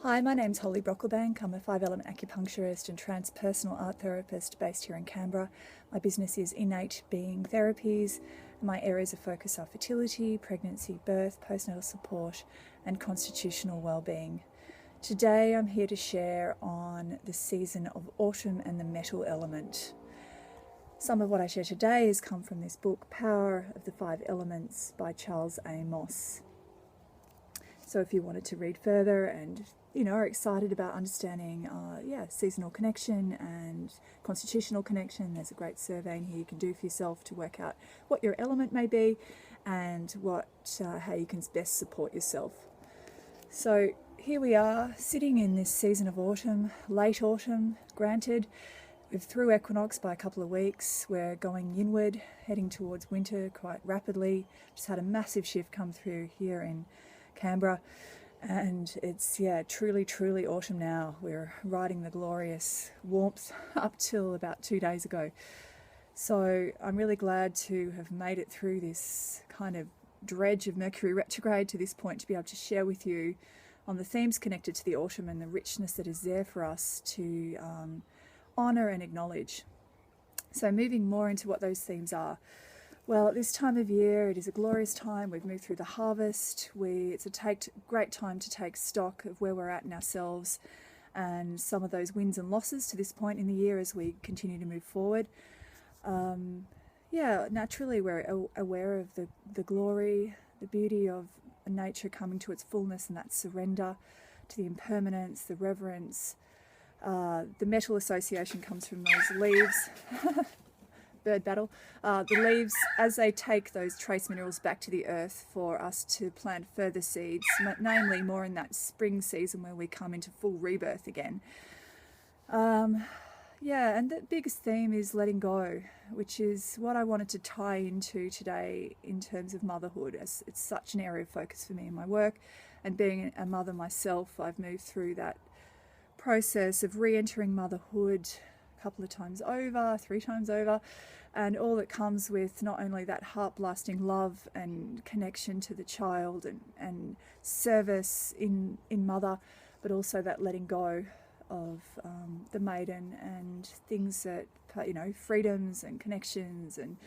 Hi, my name's Holly Brocklebank. I'm a 5-element acupuncturist and transpersonal art therapist based here in Canberra. My business is Innate Being Therapies. My areas of focus are fertility, pregnancy, birth, postnatal support, and constitutional well-being. Today I'm here to share on the season of autumn and the metal element. Some of what I share today has come from this book, Power of the Five Elements by Charles A. Moss. So if you wanted to read further and are excited about understanding seasonal connection and constitutional connection, there's a great survey in here you can do for yourself to work out what your element may be and how you can best support yourself. So here we are sitting in this season of autumn, late autumn, granted. We're through equinox by a couple of weeks. We're going inward, heading towards winter quite rapidly. Just had a massive shift come through here in Canberra, and it's truly autumn now. We're riding the glorious warmth up till about 2 days ago. So I'm really glad to have made it through this kind of dredge of Mercury retrograde to this point, to be able to share with you on the themes connected to the autumn and the richness that is there for us to honour and acknowledge. So moving more into what those themes are. Well, at this time of year, it is a glorious time. We've moved through the harvest. It's a great time to take stock of where we're at in ourselves and some of those wins and losses to this point in the year as we continue to move forward. Naturally, we're aware of the glory, the beauty of nature coming to its fullness, and that surrender to the impermanence, the reverence. The metal association comes from those leaves. Bird battle. The leaves, as they take those trace minerals back to the earth for us to plant further seeds, namely more in that spring season where we come into full rebirth again. And the biggest theme is letting go, which is what I wanted to tie into today in terms of motherhood, as it's such an area of focus for me in my work. And being a mother myself, I've moved through that process of re-entering motherhood couple of times over, 3 times over, and all that comes with not only that heart-blasting love and connection to the child and service in mother, but also that letting go of the maiden and things that, freedoms and connections and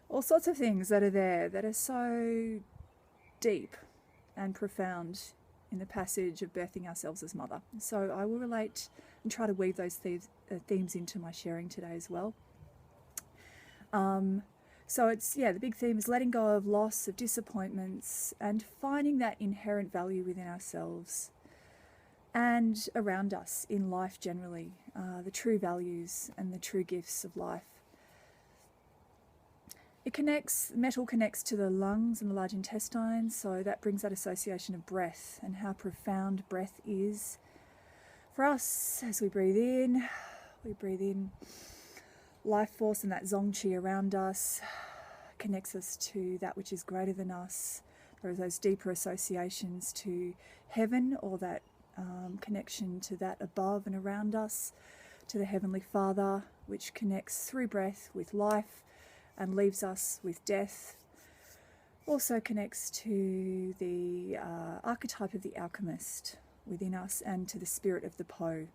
all sorts of things that are there that are so deep and profound in the passage of birthing ourselves as mother. So I will relate and try to weave those themes into my sharing today as well. So it's, the big theme is letting go of loss, of disappointments, and finding that inherent value within ourselves and around us in life generally, the true values and the true gifts of life. Metal connects to the lungs and the large intestine, so that brings that association of breath and how profound breath is for us. As we breathe in life force, and that zong qi around us connects us to that which is greater than us. There are those deeper associations to heaven, or that connection to that above and around us, to the Heavenly Father, which connects through breath with life and leaves us with death. Also connects to the archetype of the alchemist within us, and to the spirit of the Po,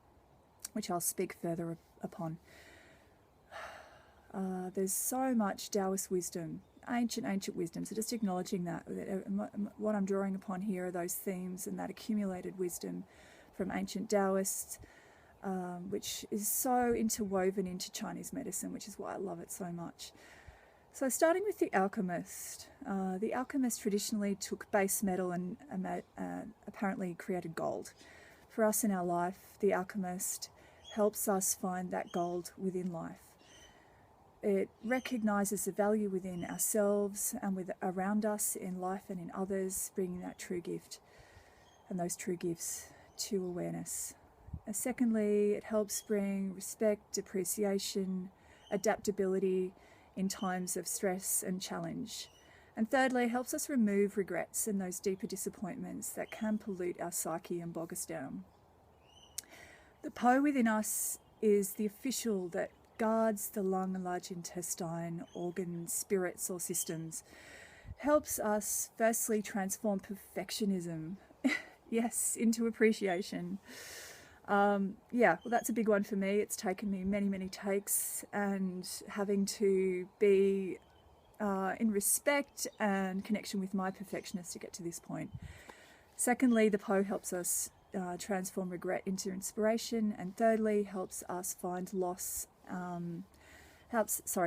which I'll speak further upon. There's so much Taoist wisdom, ancient wisdom, so just acknowledging that what I'm drawing upon here are those themes and that accumulated wisdom from ancient Taoists, which is so interwoven into Chinese medicine, which is why I love it so much. So starting with the alchemist traditionally took base metal and apparently created gold. For us in our life, the alchemist helps us find that gold within life. It recognizes the value within ourselves and around us in life and in others, bringing that true gift and those true gifts to awareness. Secondly, it helps bring respect, appreciation, adaptability in times of stress and challenge. And thirdly, it helps us remove regrets and those deeper disappointments that can pollute our psyche and bog us down. The Po within us is the official that guards the lung and large intestine organs, spirits or systems. Helps us firstly transform perfectionism Yes, into appreciation. Yeah, well, that's a big one for me. It's taken me many, many takes, and having to be in respect and connection with my perfectionist to get to this point. Secondly, the Po helps us transform regret into inspiration, and thirdly, helps us find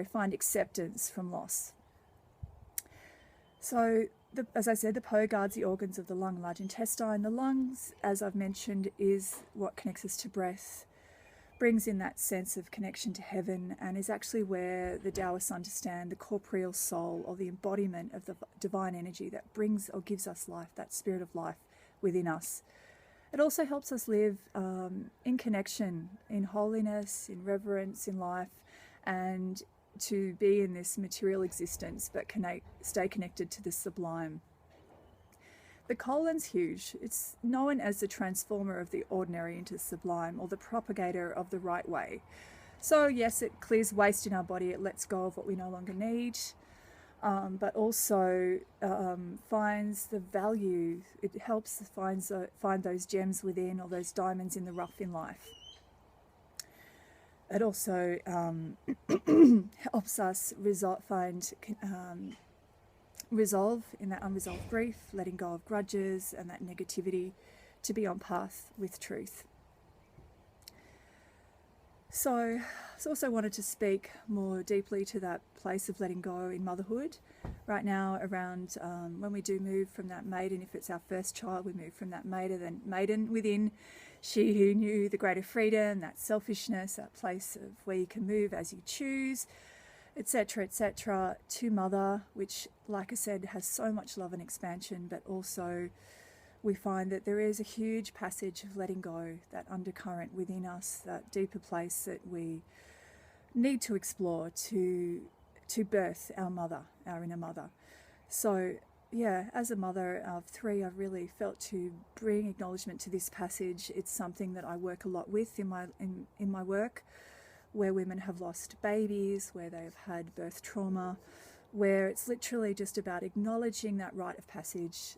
find acceptance from loss. So, as I said, the Po guards the organs of the lung and large intestine. The lungs, as I've mentioned, is what connects us to breath, brings in that sense of connection to heaven, and is actually where the Taoists understand the corporeal soul, or the embodiment of the divine energy that brings or gives us life, that spirit of life within us. It also helps us live in connection, in holiness, in reverence, in life, and to be in this material existence, but stay connected to the sublime. The colon's huge. It's known as the transformer of the ordinary into sublime, or the propagator of the right way. So yes, it clears waste in our body. It lets go of what we no longer need, but also finds the value. It helps find those gems within, or those diamonds in the rough in life. It also helps us find resolve in that unresolved grief, letting go of grudges and that negativity, to be on path with truth. So I also wanted to speak more deeply to that place of letting go in motherhood. Right now, around when we do move from that maiden, if it's our first child, we move from that maiden within, she who knew the greater freedom, that selfishness, that place of where you can move as you choose, etc., to mother, which, like I said, has so much love and expansion, but also we find that there is a huge passage of letting go, that undercurrent within us, that deeper place that we need to explore to birth our mother, our inner mother. So yeah, as a mother of 3, I've really felt to bring acknowledgement to this passage. It's something that I work a lot with in my work, where women have lost babies, where they've had birth trauma, where it's literally just about acknowledging that rite of passage,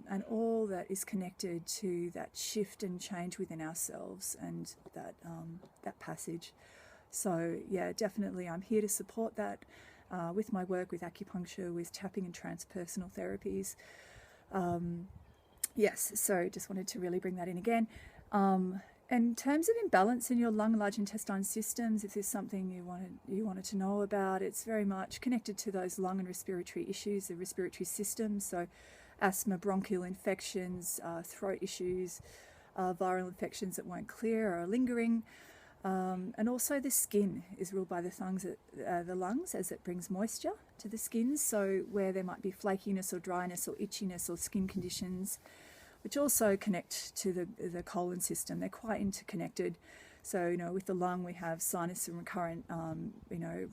and all that is connected to that shift and change within ourselves, and that passage. So yeah, definitely I'm here to support that with my work with acupuncture, with tapping and transpersonal therapies. Yes, so just wanted to really bring that in again. In terms of imbalance in your lung and large intestine systems, if there's something you wanted to know about, it's very much connected to those lung and respiratory issues, the respiratory system. So asthma, bronchial infections, throat issues, viral infections that won't clear or are lingering. And also the skin is ruled by the lungs, as it brings moisture to the skin. So where there might be flakiness or dryness or itchiness or skin conditions, which also connect to the colon system. They're quite interconnected. So, with the lung, we have sinus and recurrent,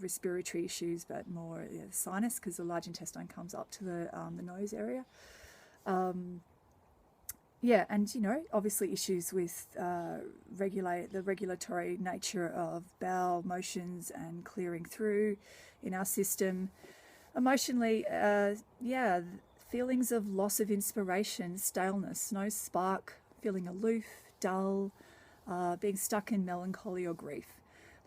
respiratory issues, but more sinus, because the large intestine comes up to the nose area. And obviously issues with the regulatory nature of bowel motions and clearing through in our system. Emotionally, feelings of loss of inspiration, staleness, no spark, feeling aloof, dull, being stuck in melancholy or grief.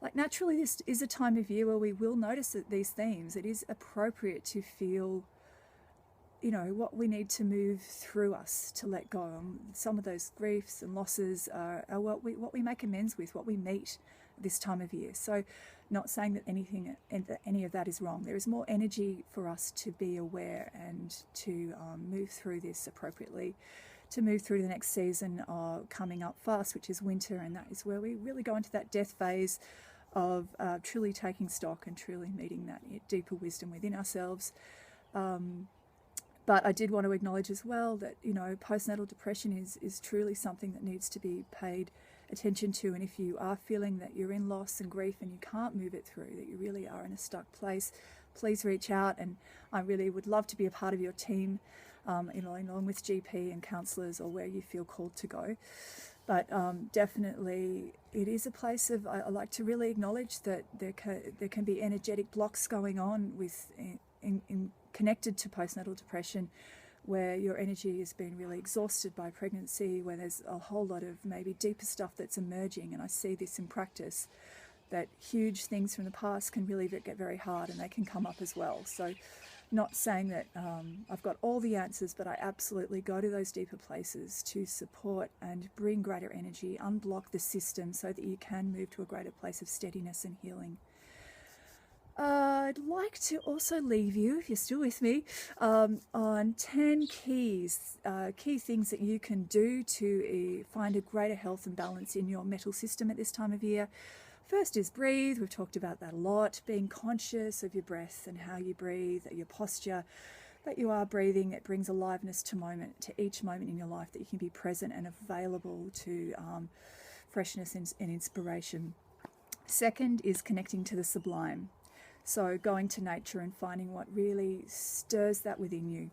Like, naturally, this is a time of year where we will notice these themes. It is appropriate to feel what we need to move through us, to let go. Some of those griefs and losses are what we make amends with, what we meet this time of year. So not saying that any of that is wrong. There is more energy for us to be aware and to move through this appropriately, to move through the next season coming up fast, which is winter, and that is where we really go into that death phase of truly taking stock and truly meeting that deeper wisdom within ourselves. But I did want to acknowledge as well that, postnatal depression is truly something that needs to be paid attention to. And if you are feeling that you're in loss and grief and you can't move it through, that you really are in a stuck place, please reach out. And I really would love to be a part of your team, along with GP and counsellors, or where you feel called to go. But definitely it is a place of, I like to really acknowledge that there can be energetic blocks going on with in connected to postnatal depression, where your energy has been really exhausted by pregnancy, where there's a whole lot of maybe deeper stuff that's emerging. And I see this in practice, that huge things from the past can really get very hard, and they can come up as well. So not saying that I've got all the answers, but I absolutely go to those deeper places to support and bring greater energy, unblock the system so that you can move to a greater place of steadiness and healing. I'd like to also leave you, if you're still with me, on 10 key things that you can do to find a greater health and balance in your metal system at this time of year. First is breathe. We've talked about that a lot. Being conscious of your breath and how you breathe, your posture, that you are breathing. It brings aliveness to each moment in your life, that you can be present and available to freshness and inspiration. Second is connecting to the sublime. So going to nature and finding what really stirs that within you.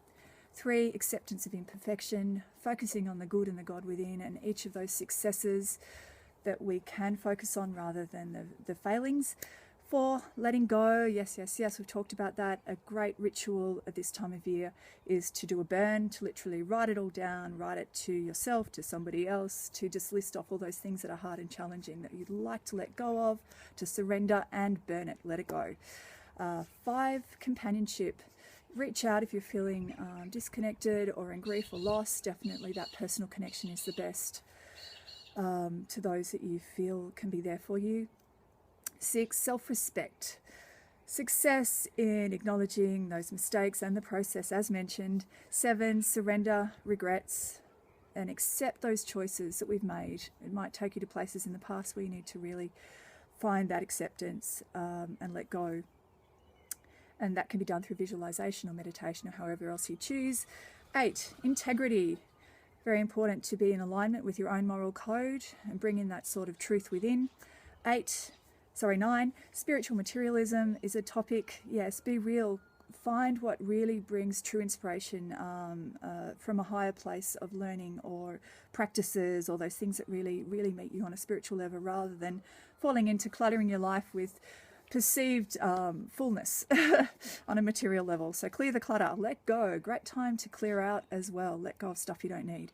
3, acceptance of imperfection, focusing on the good and the God within, and each of those successes that we can focus on rather than the failings. 4, letting go. Yes, we've talked about that. A great ritual at this time of year is to do a burn, to literally write it all down, write it to yourself, to somebody else, to just list off all those things that are hard and challenging that you'd like to let go of, to surrender and burn it, let it go. 5, companionship. Reach out if you're feeling disconnected or in grief or loss. Definitely that personal connection is the best to those that you feel can be there for you. 6, self-respect. Success in acknowledging those mistakes and the process as mentioned. 7, surrender regrets and accept those choices that we've made. It might take you to places in the past where you need to really find that acceptance and let go. And that can be done through visualization or meditation or however else you choose. 8, integrity. Very important to be in alignment with your own moral code and bring in that sort of truth within. 9, spiritual materialism is a topic. Yes, be real. Find what really brings true inspiration from a higher place of learning or practices, or those things that really, really meet you on a spiritual level, rather than falling into cluttering your life with perceived fullness on a material level. So clear the clutter, let go. Great time to clear out as well. Let go of stuff you don't need.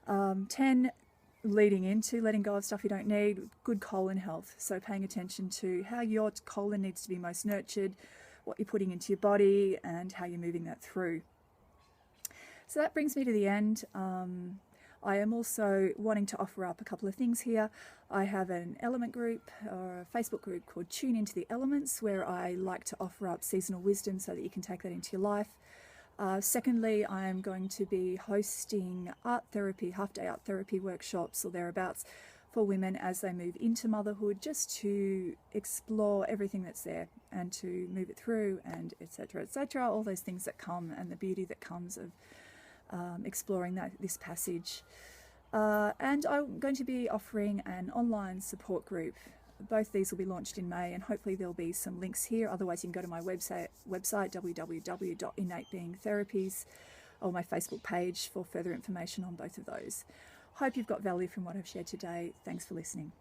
10, leading into letting go of stuff you don't need, good colon health. So paying attention to how your colon needs to be most nurtured, what you're putting into your body, and how you're moving that through. So that brings me to the end. I am also wanting to offer up a couple of things here. I have an element group, or a Facebook group called Tune Into the Elements, where I like to offer up seasonal wisdom so that you can take that into your life. Secondly, I am going to be hosting art therapy, half-day art therapy workshops or thereabouts for women as they move into motherhood, just to explore everything that's there and to move it through, and etc., all those things that come, and the beauty that comes of exploring this passage. And I'm going to be offering an online support group. Both these will be launched in May, and hopefully there'll be some links here. Otherwise you can go to my website www.innatebeingtherapies, or my Facebook page for further information on both of those. Hope you've got value from what I've shared today. Thanks for listening.